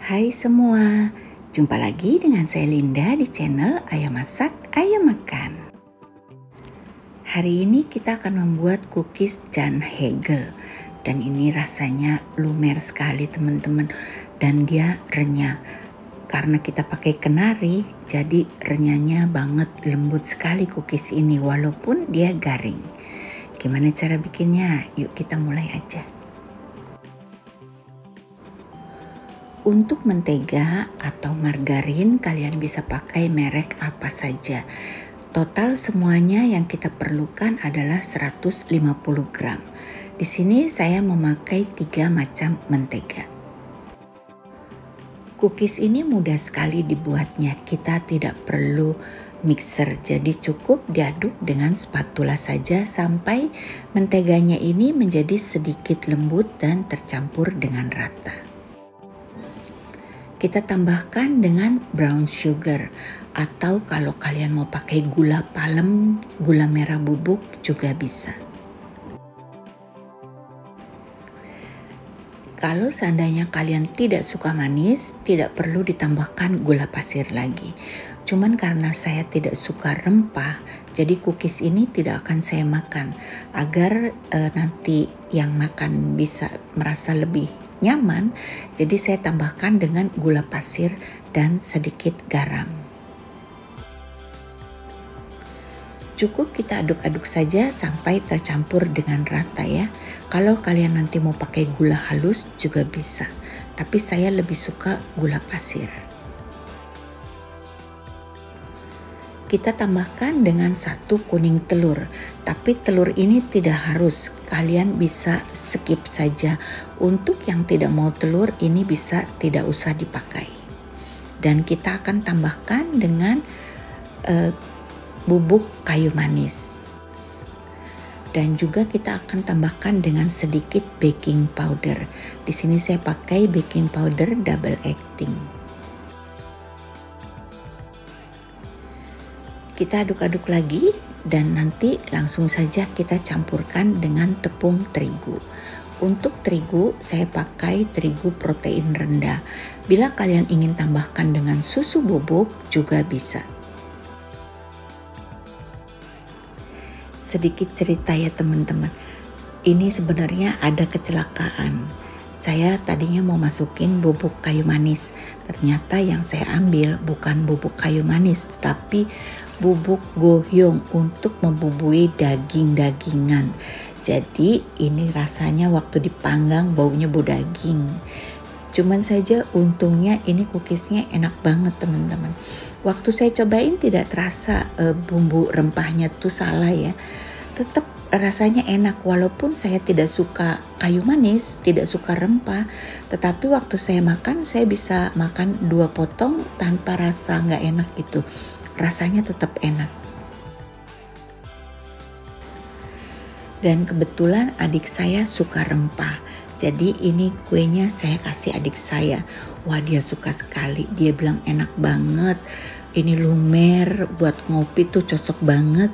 Hai semua, jumpa lagi dengan saya Linda di channel Ayo Masak, Ayo Makan. Hari ini kita akan membuat cookies Jan Hagel. Dan ini rasanya lumer sekali teman-teman. Dan dia renyah. Karena kita pakai kenari, jadi renyahnya banget, lembut sekali cookies ini walaupun dia garing. Gimana cara bikinnya? Yuk kita mulai aja. Untuk mentega atau margarin kalian bisa pakai merek apa saja. Total semuanya yang kita perlukan adalah 150 gram. Di sini saya memakai 3 macam mentega. Cookies ini mudah sekali dibuatnya. Kita tidak perlu mixer, jadi cukup diaduk dengan spatula saja sampai menteganya ini menjadi sedikit lembut dan tercampur dengan rata. Kita tambahkan dengan brown sugar atau kalau kalian mau pakai gula palem, gula merah bubuk juga bisa. Kalau seandainya kalian tidak suka manis, tidak perlu ditambahkan gula pasir lagi. Cuman karena saya tidak suka rempah, jadi cookies ini tidak akan saya makan. Agar nanti yang makan bisa merasa lebih nyaman, jadi saya tambahkan dengan gula pasir dan sedikit garam. Cukup kita aduk-aduk saja sampai tercampur dengan rata ya. Kalau kalian nanti mau pakai gula halus juga bisa, tapi saya lebih suka gula pasir. Kita tambahkan dengan 1 kuning telur, tapi telur ini tidak harus, kalian bisa skip saja. Untuk yang tidak mau telur ini bisa tidak usah dipakai. Dan kita akan tambahkan dengan bubuk kayu manis. Dan juga kita akan tambahkan dengan sedikit baking powder. Di sini saya pakai baking powder double acting. Kita aduk-aduk lagi dan nanti langsung saja kita campurkan dengan tepung terigu. Untuk terigu saya pakai terigu protein rendah. Bila kalian ingin tambahkan dengan susu bubuk juga bisa. Sedikit cerita ya teman-teman. Ini sebenarnya ada kecelakaan. Saya tadinya mau masukin bubuk kayu manis. Ternyata yang saya ambil bukan bubuk kayu manis, tetapi bubuk gohyong untuk membubui daging-dagingan. Jadi ini rasanya waktu dipanggang baunya bau daging. Cuman saja untungnya ini cookiesnya enak banget teman-teman. Waktu saya cobain tidak terasa bumbu rempahnya tuh salah ya. Tetap rasanya enak walaupun saya tidak suka kayu manis, tidak suka rempah. Tetapi waktu saya makan saya bisa makan 2 potong tanpa rasa nggak enak gitu. Rasanya tetap enak. Dan kebetulan adik saya suka rempah. Jadi ini kuenya saya kasih adik saya. Wah dia suka sekali. Dia bilang enak banget. Ini lumer buat ngopi tuh cocok banget.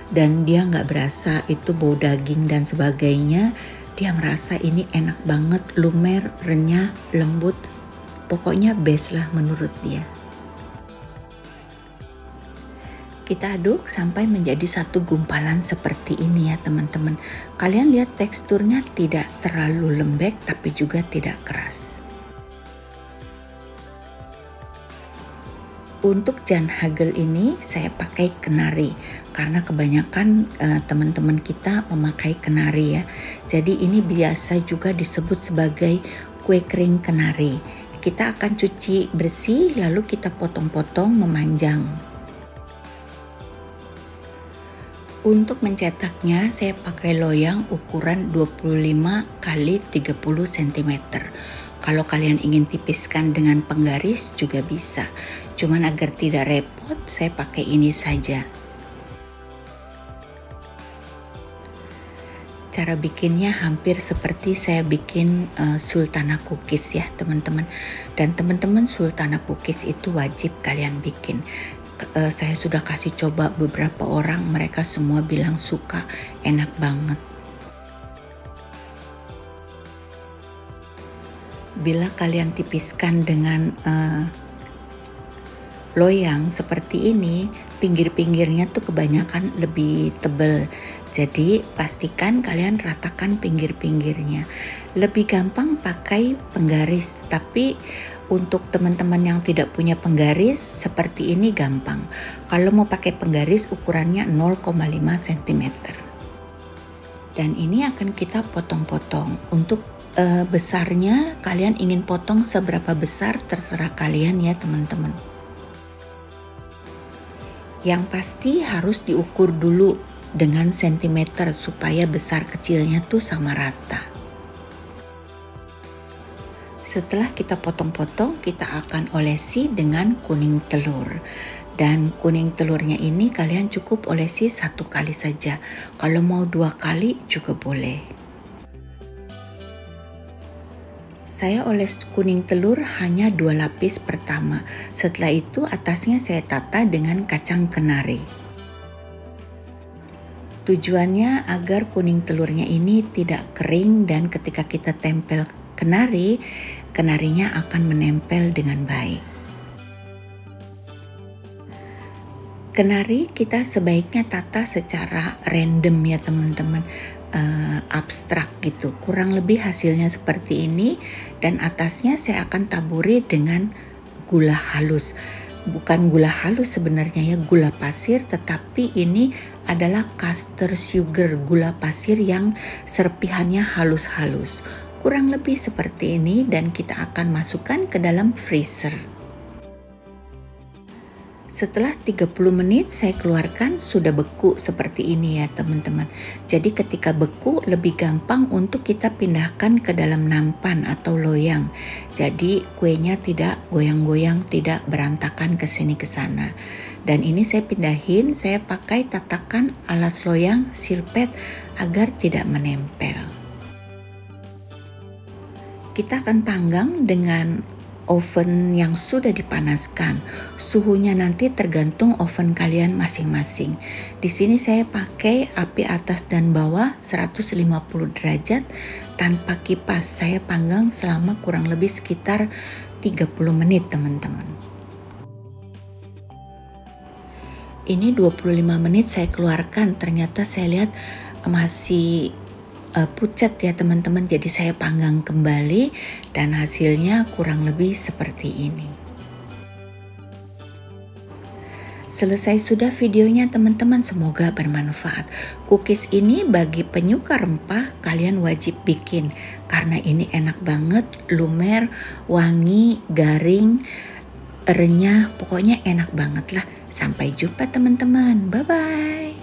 Dan dia nggak berasa itu bau daging dan sebagainya. Dia merasa ini enak banget, lumer, renyah, lembut. Pokoknya best lah menurut dia. Kita aduk sampai menjadi satu gumpalan seperti ini ya teman-teman. Kalian lihat teksturnya tidak terlalu lembek tapi juga tidak keras. Untuk Jan Hagel ini saya pakai kenari karena kebanyakan teman-teman kita memakai kenari ya. Jadi ini biasa juga disebut sebagai kue kering kenari. Kita akan cuci bersih lalu kita potong-potong memanjang. Untuk mencetaknya saya pakai loyang ukuran 25 x 30 cm. Kalau kalian ingin tipiskan dengan penggaris juga bisa. Cuman agar tidak repot saya pakai ini saja. Cara bikinnya hampir seperti saya bikin sultana cookies ya teman-teman. Dan teman-teman sultana cookies itu wajib kalian bikin. Saya sudah kasih coba beberapa orang, mereka semua bilang suka, enak banget. Bila kalian tipiskan dengan loyang seperti ini, pinggir-pinggirnya tuh kebanyakan lebih tebal. Jadi pastikan kalian ratakan pinggir-pinggirnya. Lebih gampang pakai penggaris, tapi untuk teman-teman yang tidak punya penggaris seperti ini gampang. Kalau mau pakai penggaris ukurannya 0,5 cm. Dan ini akan kita potong-potong. Untuk besarnya kalian ingin potong seberapa besar terserah kalian ya teman-teman. Yang pasti harus diukur dulu dengan sentimeter supaya besar kecilnya tuh sama rata. Setelah kita potong-potong, kita akan olesi dengan kuning telur. Dan kuning telurnya ini kalian cukup olesi 1 kali saja. Kalau mau 2 kali juga boleh. Saya oles kuning telur hanya 2 lapis pertama. Setelah itu atasnya saya tata dengan kacang kenari. Tujuannya agar kuning telurnya ini tidak kering dan ketika kita tempel kenari, kenarinya akan menempel dengan baik. Kenari kita sebaiknya tata secara random ya teman-teman. Abstrak gitu, kurang lebih hasilnya seperti ini. Dan atasnya saya akan taburi dengan gula halus, bukan gula halus sebenarnya ya, gula pasir, tetapi ini adalah caster sugar, gula pasir yang serpihannya halus-halus, kurang lebih seperti ini. Dan kita akan masukkan ke dalam freezer. Setelah 30 menit saya keluarkan, sudah beku seperti ini ya teman-teman. Jadi ketika beku lebih gampang untuk kita pindahkan ke dalam nampan atau loyang. Jadi kuenya tidak goyang-goyang, tidak berantakan ke sini ke sana. Dan ini saya pindahin, saya pakai tatakan alas loyang silpet agar tidak menempel. Kita akan panggang dengan oven yang sudah dipanaskan. Suhunya nanti tergantung oven kalian masing-masing. Di sini saya pakai api atas dan bawah 150 derajat tanpa kipas. Saya panggang selama kurang lebih sekitar 30 menit teman-teman. Ini 25 menit saya keluarkan, ternyata saya lihat masih pucat ya teman-teman, jadi saya panggang kembali dan hasilnya kurang lebih seperti ini. Selesai sudah videonya teman-teman, semoga bermanfaat. Cookies ini bagi penyuka rempah kalian wajib bikin karena ini enak banget, lumer, wangi, garing, renyah, pokoknya enak banget lah. Sampai jumpa teman-teman, bye bye.